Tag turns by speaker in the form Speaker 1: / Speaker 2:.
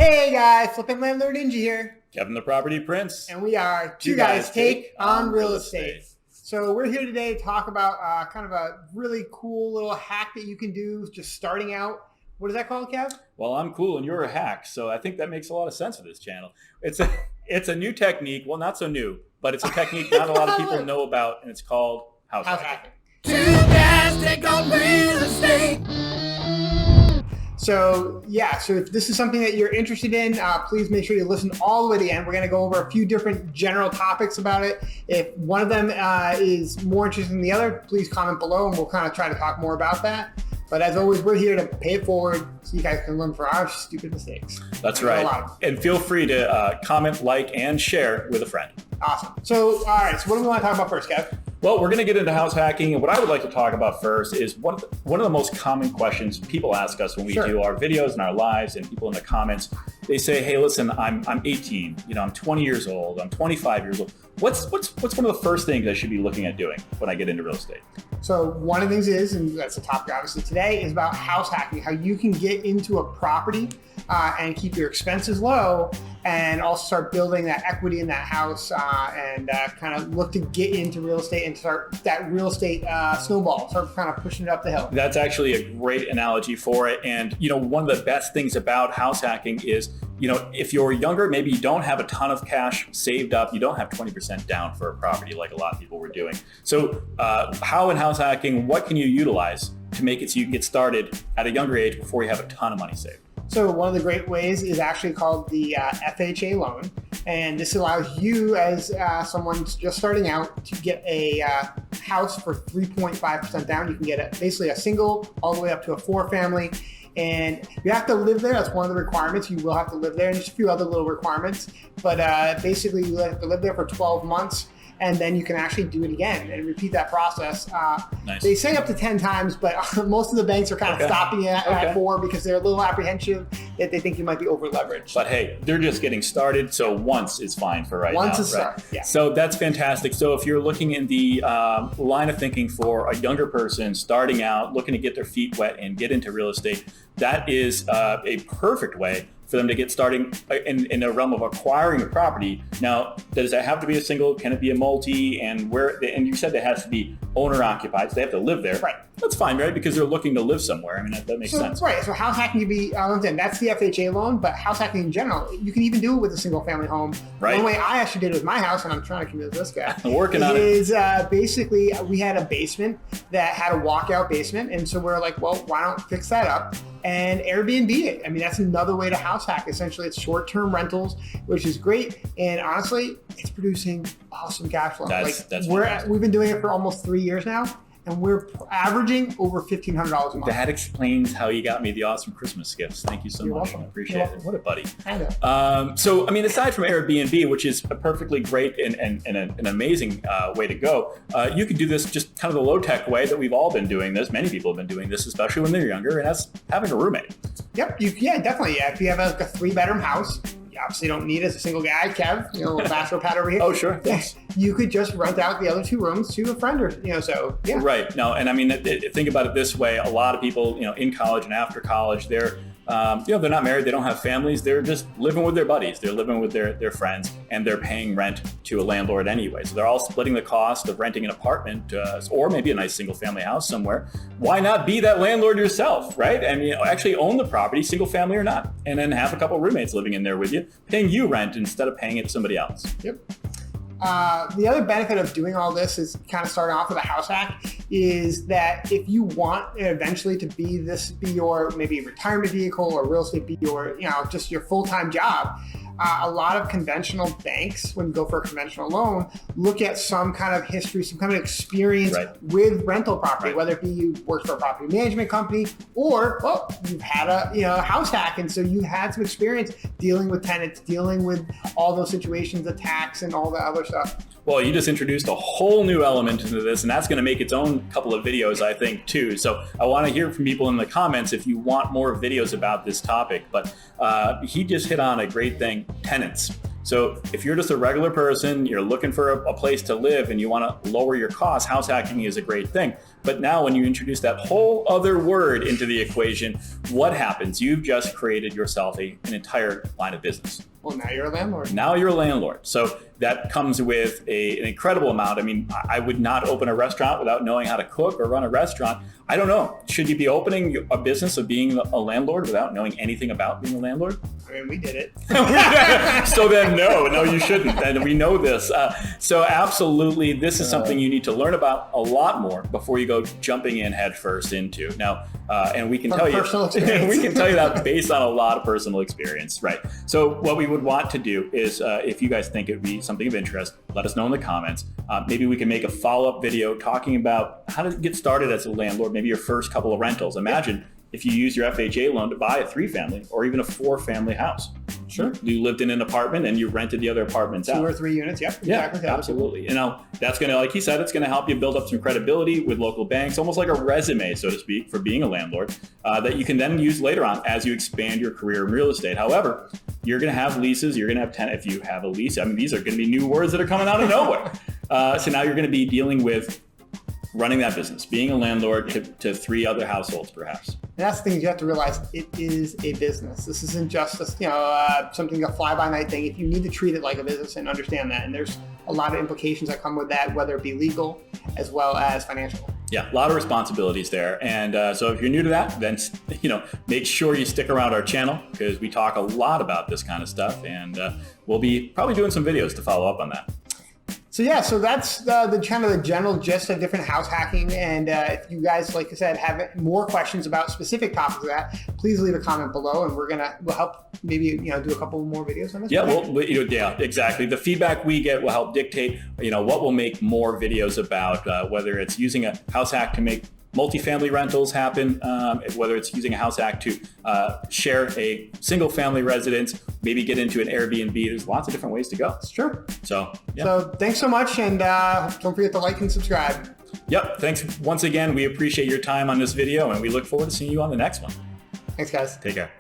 Speaker 1: Hey guys, Flippin' Landlord Ninja here.
Speaker 2: Kevin the Property Prince.
Speaker 1: And we are Two Guys Take on Real Estate. So we're here today to talk about kind of a really cool little hack that you can do just starting out. What is that called, Kev?
Speaker 2: Well, I'm cool and you're a hack, so I think that makes a lot of sense for this channel. It's a new technique. Well, not so new, but it's a technique not a lot of people know about, and it's called house hacking.
Speaker 1: Two Guys Take on Real Estate. So if this is something that you're interested in, please make sure you listen all the way to the end. We're going to go over a few different general topics about it. If one of them is more interesting than the other, please comment below and we'll kind of try to talk more about that. But as always, we're here to pay it forward so you guys can learn from our stupid mistakes.
Speaker 2: That's right. And feel free to comment, like, and share with a friend.
Speaker 1: Awesome. So, all right. So what do we want to talk about first, Kev?
Speaker 2: Well, we're going to get into house hacking. And what I would like to talk about first is one of the most common questions people ask us when we do our videos and our lives, and people in the comments, they say, hey, listen, I'm 18, I'm 20 years old, I'm 25 years old. What's one of the first things I should be looking at doing when I get into real estate?
Speaker 1: So one of the things is, and that's the topic obviously today, is about house hacking, how you can get into a property and keep your expenses low and also start building that equity in that house and kind of look to get into real estate and start that real estate snowball, start kind of pushing it up the hill.
Speaker 2: That's actually a great analogy for it. And, one of the best things about house hacking is, if you're younger, maybe you don't have a ton of cash saved up, you don't have 20% down for a property like a lot of people were doing. So how in house hacking, what can you utilize to make it so you can get started at a younger age before you have a ton of money saved?
Speaker 1: So one of the great ways is actually called the FHA Loan. And this allows you as someone just starting out to get a house for 3.5% down. You can get basically a single all the way up to a 4-family. And you have to live there. That's one of the requirements. You will have to live there, and just a few other little requirements. But basically, you have to live there for 12 months. And then you can actually do it again and repeat that process.
Speaker 2: Nice.
Speaker 1: They say up to 10 times, but most of the banks are kind of stopping it at 4 because they're a little apprehensive that they think you might be over leveraged.
Speaker 2: But hey, they're just getting started, so once is fine for right now.
Speaker 1: Once is start, yeah.
Speaker 2: So that's fantastic. So if you're looking in the line of thinking for a younger person starting out, looking to get their feet wet and get into real estate, that is a perfect way for them to get starting in the realm of acquiring a property. Now, does that have to be a single? Can it be a multi? And you said it has to be owner occupied, so they have to live there.
Speaker 1: Right.
Speaker 2: That's fine, right? Because they're looking to live somewhere. I mean, that makes sense.
Speaker 1: Right. So house hacking can be, that's the FHA loan, but house hacking in general, you can even do it with a single family home.
Speaker 2: Right.
Speaker 1: One way I actually did it with my house, and I'm trying to convince this guy.
Speaker 2: I'm working on it.
Speaker 1: Is basically we had a basement that had a walkout basement. And so we're like, well, why don't fix that up and Airbnb it? I mean, that's another way to house hack. Essentially, it's short-term rentals, which is great. And honestly, it's producing awesome cash flow. We've been doing it for almost 3 years now, and we're averaging over $1,500 a month.
Speaker 2: That explains how you got me the awesome Christmas gifts. Thank you so much.
Speaker 1: Welcome.
Speaker 2: I appreciate it. What a buddy.
Speaker 1: I know.
Speaker 2: So, I mean, aside from Airbnb, which is a perfectly great and an amazing way to go, you could do this just kind of the low-tech way that we've all been doing this. Many people have been doing this, especially when they're younger, and that's having a roommate.
Speaker 1: Yep. Definitely. Yeah. If you have a 3-bedroom house, you obviously don't need it as a single guy, Kev, a bachelor pad over here.
Speaker 2: Oh, sure. Yes.
Speaker 1: You could just rent out the other 2 rooms to a friend or, so, yeah.
Speaker 2: Right. No, and I mean, think about it this way. A lot of people, in college and after college, they're not married, they don't have families, they're just living with their buddies, they're living with their friends, and they're paying rent to a landlord anyway. So they're all splitting the cost of renting an apartment or maybe a nice single family house somewhere. Why not be that landlord yourself, right? I mean, actually own the property, single family or not, and then have a couple roommates living in there with you, paying you rent instead of paying it to somebody else.
Speaker 1: Yep. The other benefit of doing all this is kind of starting off with a house hack is that if you want eventually to be your maybe retirement vehicle or real estate be your, just your full-time job, a lot of conventional banks, when you go for a conventional loan, look at some kind of history, some kind of experience with rental property, whether it be you worked for a property management company or, you've had a house hack. And so you had some experience dealing with tenants, dealing with all those situations, the tax and all the other stuff.
Speaker 2: Well, you just introduced a whole new element into this, and that's going to make its own couple of videos, I think, too. So I want to hear from people in the comments if you want more videos about this topic. But he just hit on a great thing, tenants. So if you're just a regular person, you're looking for a place to live and you want to lower your costs, house hacking is a great thing. But now when you introduce that whole other word into the equation, what happens? You've just created yourself an entire line of business.
Speaker 1: Well, now you're a landlord.
Speaker 2: Now you're a landlord. So that comes with an incredible amount. I mean, I would not open a restaurant without knowing how to cook or run a restaurant. I don't know. Should you be opening a business of being a landlord without knowing anything about being a landlord?
Speaker 1: I mean, we did it.
Speaker 2: So then no, you shouldn't. And we know this. So absolutely, this is something you need to learn about a lot more before you go jumping in head first into. Now, and we can tell you, we can tell you that based on a lot of personal experience, right? So what we would want to do is, if you guys think it would be something of interest, let us know in the comments. Maybe we can make a follow-up video talking about how to get started as a landlord, maybe your first couple of rentals. Imagine if you use your FHA loan to buy a 3-family or even a 4-family house.
Speaker 1: Sure.
Speaker 2: You lived in an apartment and you rented the other apartments out.
Speaker 1: 2 or 3 units, yep.
Speaker 2: Yeah,
Speaker 1: Exactly.
Speaker 2: absolutely. You know, that's going to, like he said, it's going to help you build up some credibility with local banks, almost like a resume, so to speak, for being a landlord, that you can then use later on as you expand your career in real estate. However, you're going to have leases, you're going to have tenants. If you have a lease, I mean, these are going to be new words that are coming out of nowhere. So now you're going to be dealing with running that business, being a landlord to 3 other households, perhaps.
Speaker 1: And that's the thing you have to realize. It is a business. This isn't just something, a fly-by-night thing. If you need to treat it like a business and understand that, and there's a lot of implications that come with that, whether it be legal as well as financial.
Speaker 2: Yeah, a lot of responsibilities there. And so if you're new to that, then make sure you stick around our channel because we talk a lot about this kind of stuff, and we'll be probably doing some videos to follow up on that.
Speaker 1: So that's the general gist of different house hacking. And if you guys, like I said, have more questions about specific topics of that, please leave a comment below, and we'll help maybe do a couple more videos on this.
Speaker 2: Yeah, yeah, exactly. The feedback we get will help dictate what we'll make more videos about, whether it's using a house hack to make multifamily rentals happen, whether it's using a house hack to share a single family residence, maybe get into an Airbnb. There's lots of different ways to go.
Speaker 1: It's true.
Speaker 2: So
Speaker 1: thanks so much, and don't forget to like and subscribe.
Speaker 2: Yep. Thanks once again. We appreciate your time on this video, and we look forward to seeing you on the next one.
Speaker 1: Thanks, guys.
Speaker 2: Take care.